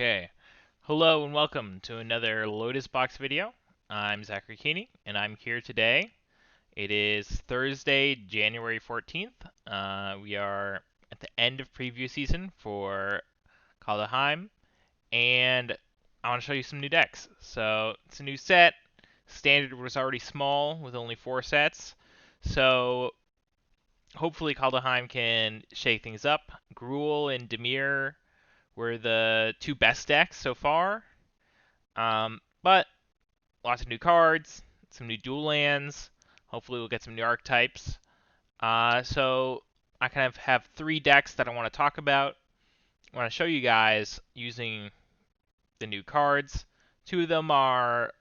Okay. Hello and welcome to another Lotus Box video. I'm Zachary Keeney, and I'm here today. It is Thursday, January 14th. We are at the end of preview season for Kaldheim, and I want to show you some new decks. So, it's a new set. Standard was already small with only 4 sets. So, hopefully Kaldheim can shake things up. Gruul and Dimir were the 2 best decks so far. But lots of new cards, some new dual lands. Hopefully we'll get some new archetypes. So I kind of have 3 decks that I want to talk about. I want to show you guys using the new cards. 2 of them are,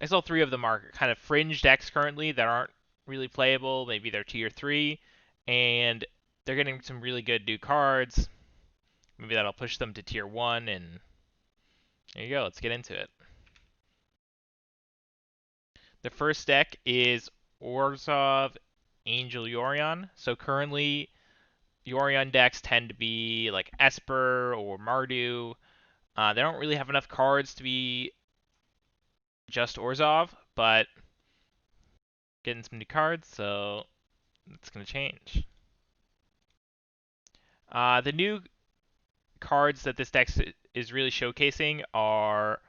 I saw 3 of them are kind of fringe decks currently that aren't really playable. Maybe they're tier 3, and they're getting some really good new cards. Maybe that'll push them to tier 1, and there you go. Let's get into it. The first deck is Orzhov Angel Yorion. So currently, Yorion decks tend to be like Esper or Mardu. They don't really have enough cards to be just Orzhov, but getting some new cards, so it's going to change. The new cards that this deck is really showcasing are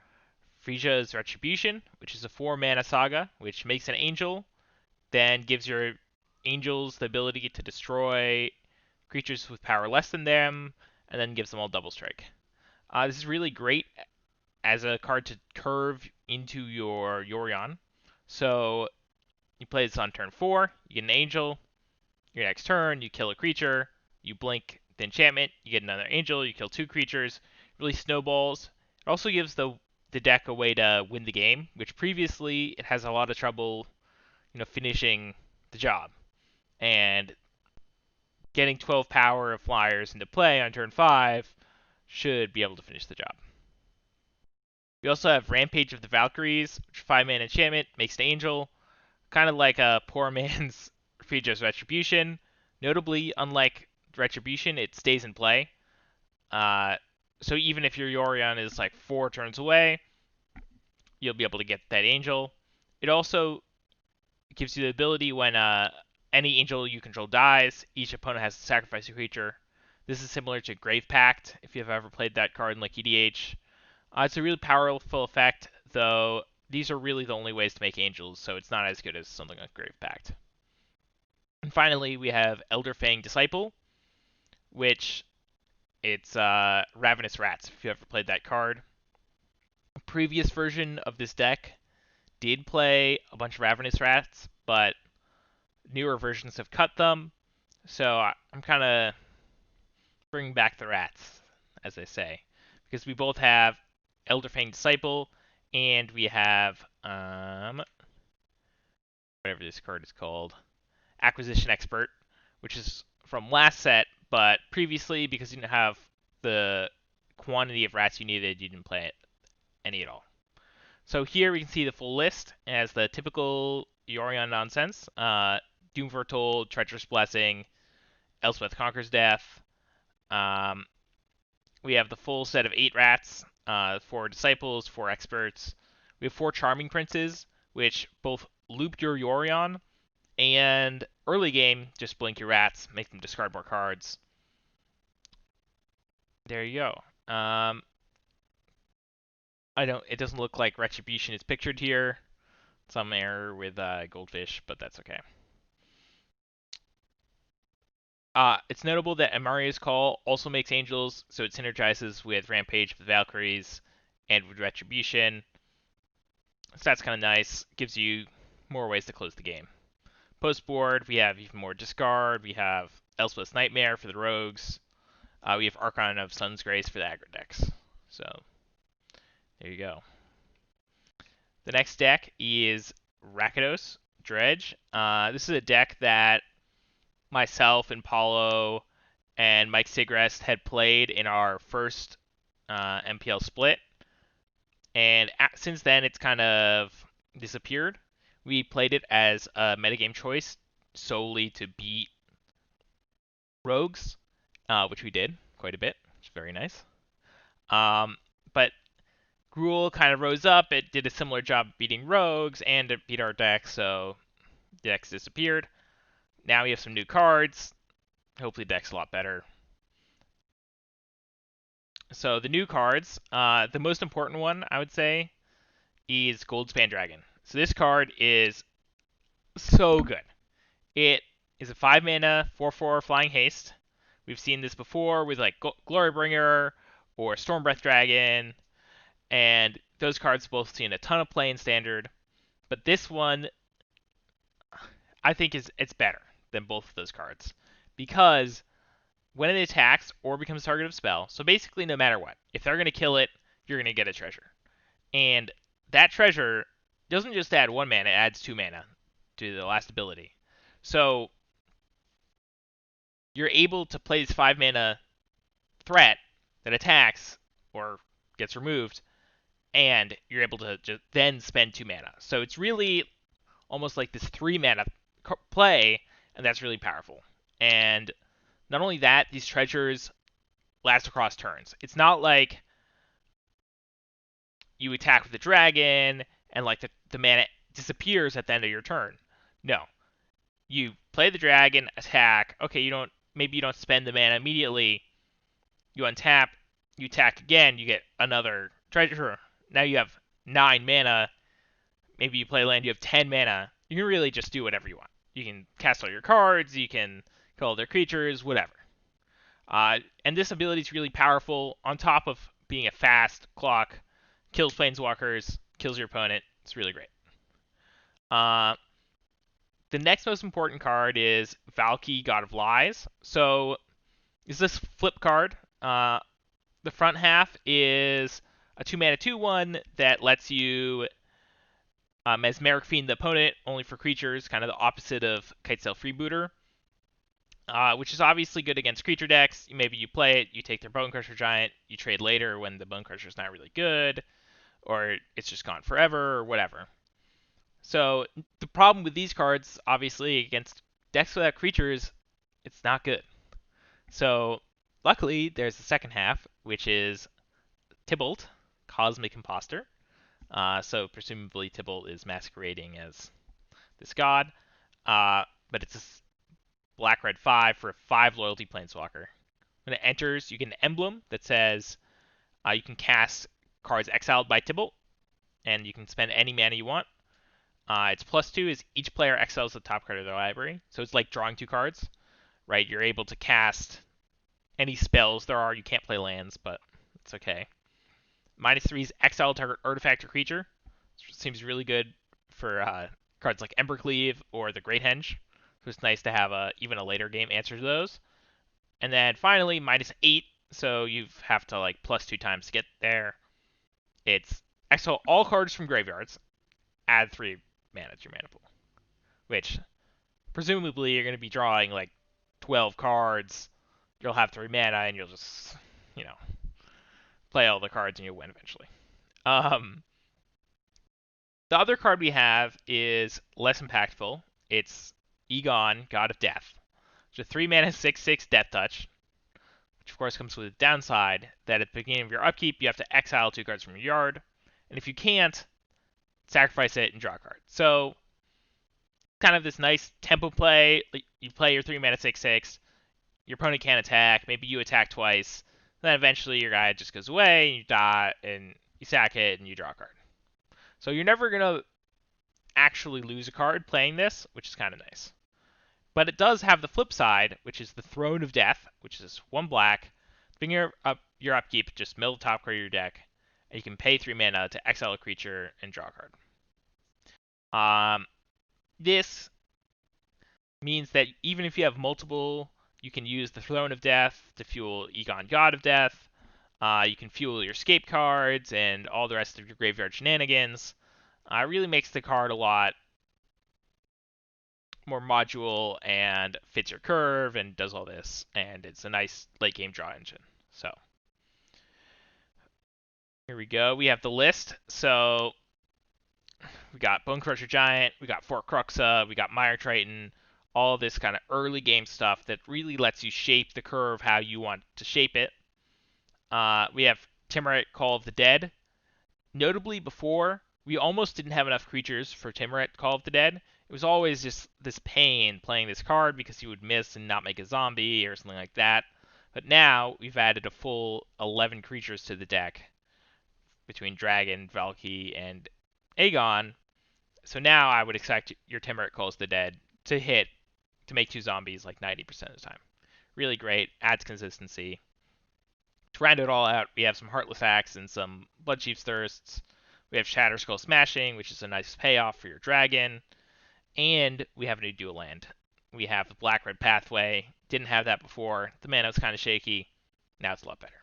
Frisia's Retribution, which is a 4-mana saga, which makes an angel, then gives your angels the ability to destroy creatures with power less than them, and then gives them all double strike. This is really great as a card to curve into your Yorion. So you play this on turn 4, you get an angel, your next turn, you kill a creature, you blink the enchantment, you get another angel, you kill 2 creatures, really snowballs. It also gives the deck a way to win the game, which previously it has a lot of trouble, finishing the job. And getting 12 power of flyers into play on turn 5 should be able to finish the job. We also have Rampage of the Valkyries, which 5-mana enchantment, makes an angel, kind of like a poor man's Frisia's Retribution. Notably, unlike Retribution, it stays in play. So even if your Yorion is like 4 turns away, you'll be able to get that angel. It also gives you the ability when any angel you control dies, each opponent has to sacrifice a creature. This is similar to Grave Pact, if you've ever played that card in like EDH. It's a really powerful effect, though these are really the only ways to make angels, so it's not as good as something like Grave Pact. And finally, we have Elderfang Disciple, which it's Ravenous Rats, if you ever played that card. A previous version of this deck did play a bunch of Ravenous Rats, but newer versions have cut them, so I'm kind of bringing back the rats, as they say, because we both have Elderfang Disciple, and we have whatever this card is called, Acquisition Expert, which is from last set, but previously, because you didn't have the quantity of rats you needed, you didn't play it any at all. So here we can see the full list as the typical Yorion nonsense. Doom Foretold, Treacherous Blessing, Elspeth Conquers Death. We have the full set of 8 rats, 4 disciples, 4 experts. We have 4 Charming Princes, which both loop your Yorion and early game, just blink your rats, make them discard more cards. There you go. It doesn't look like Retribution is pictured here. Some error with Goldfish, but that's okay. It's notable that Amaria's Call also makes angels, so it synergizes with Rampage of the Valkyries and with Retribution. So that's kind of nice. Gives you more ways to close the game. Post board, we have even more discard. We have Elspeth's Nightmare for the rogues. We have Archon of Sun's Grace for the aggro decks. So there you go. The next deck is Rakitos Dredge. This is a deck that myself and Paulo and Mike Sigrist had played in our first MPL split. And since then, it's kind of disappeared. We played it as a metagame choice solely to beat rogues, which we did quite a bit. It's very nice. But Gruul kind of rose up. It did a similar job beating rogues, and it beat our deck, so the deck's disappeared. Now we have some new cards. Hopefully, the deck's a lot better. So the new cards, the most important one, I would say, is Goldspan Dragon. So this card is so good. It is a 5 mana, 4/4 flying haste. We've seen this before with like Glorybringer or Stormbreath Dragon, and those cards both seen a ton of play in Standard. But this one, I think it's better than both of those cards because when it attacks or becomes target of spell, so basically no matter what, if they're gonna kill it, you're gonna get a treasure, and that treasure doesn't just add 1 mana; it adds 2 mana to the last ability. So you're able to play this 5 mana threat that attacks or gets removed, and you're able to just then spend 2 mana. So it's really almost like this 3 mana play, and that's really powerful. And not only that, these treasures last across turns. It's not like you attack with the dragon and like the mana disappears at the end of your turn. No. You play the dragon, attack. Okay, maybe you don't spend the mana immediately. You untap, you attack again, you get another treasure. Now you have 9 mana. Maybe you play land, you have 10 mana. You can really just do whatever you want. You can cast all your cards, you can call their creatures, whatever. And this ability is really powerful on top of being a fast clock, kills planeswalkers, kills your opponent. It's really great. The next most important card is Valki, God of Lies. So, is this flip card? The front half is a 2 mana 2/1 that lets you Mesmeric Fiend the opponent only for creatures, kind of the opposite of Kitesail Freebooter, which is obviously good against creature decks. Maybe you play it, you take their Bonecrusher Giant, you trade later when the Bonecrusher is not really good, or it's just gone forever, or whatever. So the problem with these cards, obviously, against decks without creatures, it's not good. So luckily, there's the second half, which is Tybalt, Cosmic Imposter. So presumably Tybalt is masquerading as this god. But it's a black-red 5 for a 5 loyalty planeswalker. When it enters, you get an emblem that says you can cast cards exiled by Tybalt, and you can spend any mana you want. Its +2 is each player exiles the top card of their library. So it's like drawing 2 cards, right? You're able to cast any spells there are. You can't play lands, but it's okay. -3 is exile target artifact or creature. Which seems really good for cards like Embercleave or the Great Henge. So it's nice to have even a later game answer to those. And then finally, -8. So you have to like +2 times to get there. It's exile all cards from graveyards. Add 3 mana to your mana pool. Which, presumably, you're going to be drawing like 12 cards. You'll have 3 mana, and you'll just, play all the cards and you'll win eventually. The other card we have is less impactful. It's Egon, God of Death. It's a 3 mana 6/6 Death Touch, which of course comes with a downside that at the beginning of your upkeep you have to exile 2 cards from your yard, and if you can't, sacrifice it and draw a card. So kind of this nice tempo play. You play your 3 mana 6/6, your opponent can't attack, maybe you attack twice, then eventually your guy just goes away, and you die, and you sack it, and you draw a card. So you're never going to actually lose a card playing this, which is kind of nice. But it does have the flip side, which is the Throne of Death, which is 1 black. Bring your upkeep, just mill the top card of your deck, and you can pay 3 mana to exile a creature and draw a card. This means that even if you have multiple, you can use the Throne of Death to fuel Egon, God of Death. You can fuel your escape cards and all the rest of your graveyard shenanigans. It really makes the card a lot more module and fits your curve and does all this, and it's a nice late game draw engine. So here we go. We have the list. So we got Bonecrusher Giant, we got Fort Cruxa, we got Mire Triton, all this kind of early game stuff that really lets you shape the curve how you want to shape it. We have Timurit Call of the Dead. Notably, before, we almost didn't have enough creatures for Timurit Call of the Dead. It was always just this pain playing this card because you would miss and not make a zombie or something like that. But now we've added a full 11 creatures to the deck between Dragon, Valky, and Aegon. So now I would expect your Timurit Calls the Dead to hit to make 2 zombies like 90% of the time. Really great, adds consistency. To round it all out, we have some Heartless Axe and some Bloodchief's Thirsts. We have Shatterskull Smashing, which is a nice payoff for your dragon. And we have a new dual land. We have the Black-Red Pathway. Didn't have that before. The mana was kind of shaky. Now it's a lot better.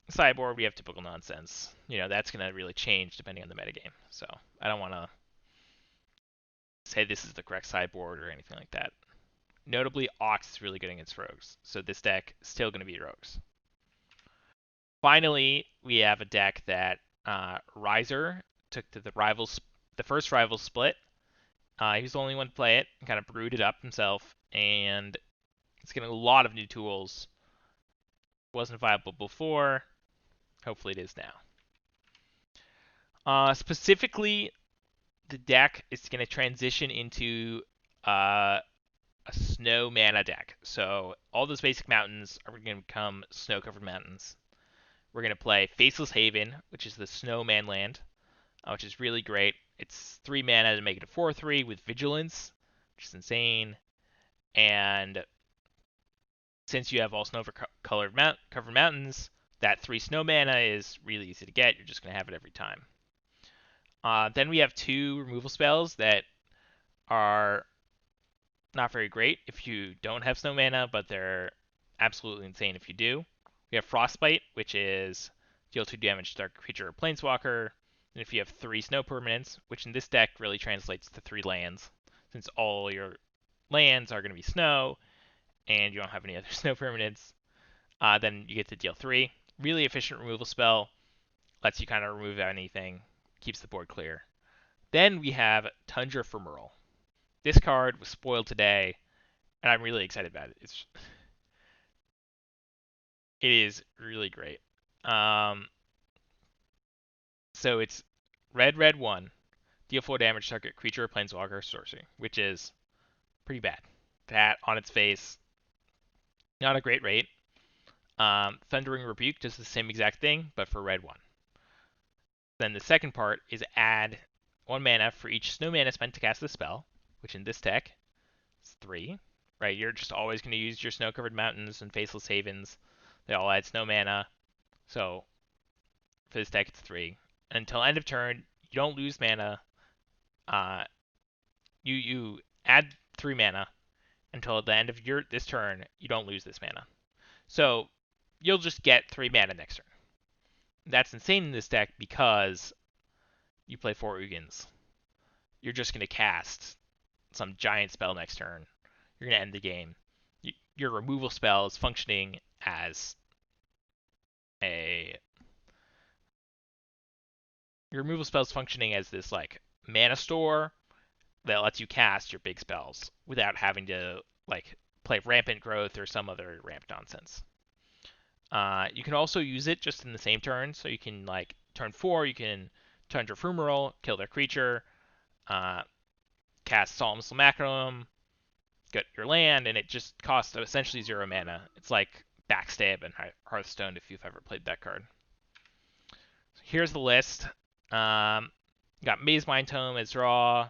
Sideboard, we have typical nonsense. That's going to really change depending on the metagame. So I don't want to say this is the correct sideboard or anything like that. Notably, Ox is really good against rogues. So this deck is still going to beat rogues. Finally, we have a deck that Riser took to the first Rivals split. He was the only one to play it, and kind of brewed it up himself, and it's getting a lot of new tools. Wasn't viable before. Hopefully it is now. Specifically, the deck is going to transition into a snow mana deck. So all those basic mountains are going to become snow-covered mountains. We're going to play Faceless Haven, which is the Snowman land, which is really great. It's 3 mana to make it a 4/3 with Vigilance, which is insane. And since you have all snow-covered mountains, that 3 snow mana is really easy to get. You're just going to have it every time. Then we have 2 removal spells that are not very great if you don't have snow mana, but they're absolutely insane if you do. We have Frostbite, which is deal 2 damage to target creature or planeswalker. And if you have 3 snow permanents, which in this deck really translates to 3 lands, since all your lands are going to be snow, and you don't have any other snow permanents, then you get to deal 3. Really efficient removal spell, lets you kind of remove anything, keeps the board clear. Then we have Tundra Ephemeral. This card was spoiled today, and I'm really excited about it. It is really great. So it's red, 1, deal 4 damage to target creature, planeswalker, sorcery, which is pretty bad. That on its face, not a great rate. Thundering Rebuke does the same exact thing, but for red 1. Then the second part is add 1 mana for each snow mana spent to cast the spell, which in this deck is 3. Right, you're just always going to use your snow-covered mountains and Faceless Havens. They all add snow mana. So for this deck, it's 3. Until end of turn, you don't lose mana. You add 3 mana until the end of this turn. You don't lose this mana. So you'll just get 3 mana next turn. That's insane in this deck because you play 4 Ugins. You're just going to cast some giant spell next turn. You're going to end the game. Your removal spell is functioning as this like mana store that lets you cast your big spells without having to like play Rampant Growth or some other ramp nonsense. You can also use it just in the same turn, so you can like turn 4, you can Tundra Ephemeral, kill their creature, cast Solemn Macronum, get your land, and it just costs essentially 0 mana. It's like Backstab and Hearthstone if you've ever played that card. So here's the list. Got Maze Mind Tome as draw,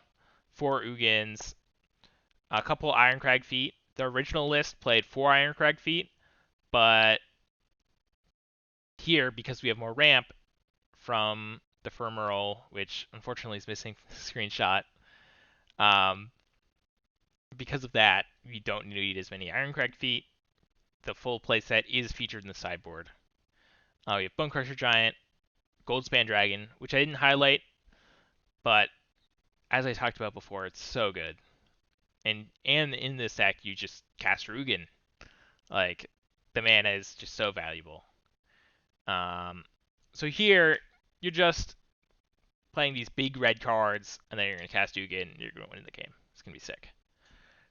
4 Ugins, a couple Ironcrag Feet. The original list played 4 Ironcrag Feet, but here, because we have more ramp from the Ephemeral, which unfortunately is missing from the screenshot, because of that, we don't need as many Ironcrag Feet. The full playset is featured in the sideboard. We have Bone Crusher Giant, Goldspan Dragon, which I didn't highlight, but as I talked about before, it's so good. And in this deck, you just cast Rugen. Like, the mana is just so valuable. So here, you're just playing these big red cards, and then you're going to cast Ugin, and you're going to win the game. It's going to be sick.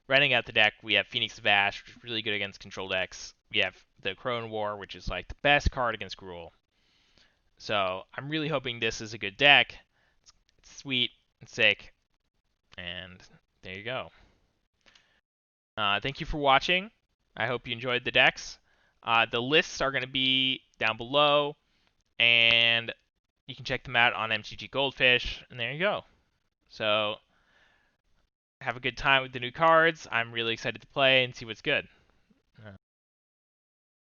Running out the deck, we have Phoenix Vash, which is really good against control decks. We have the Crone War, which is like the best card against Gruul. So I'm really hoping this is a good deck. It's sweet and sick, and there you go. Thank you for watching. I hope you enjoyed the decks. The lists are going to be down below, and you can check them out on MTG Goldfish, and there you go. So have a good time with the new cards. I'm really excited to play and see what's good.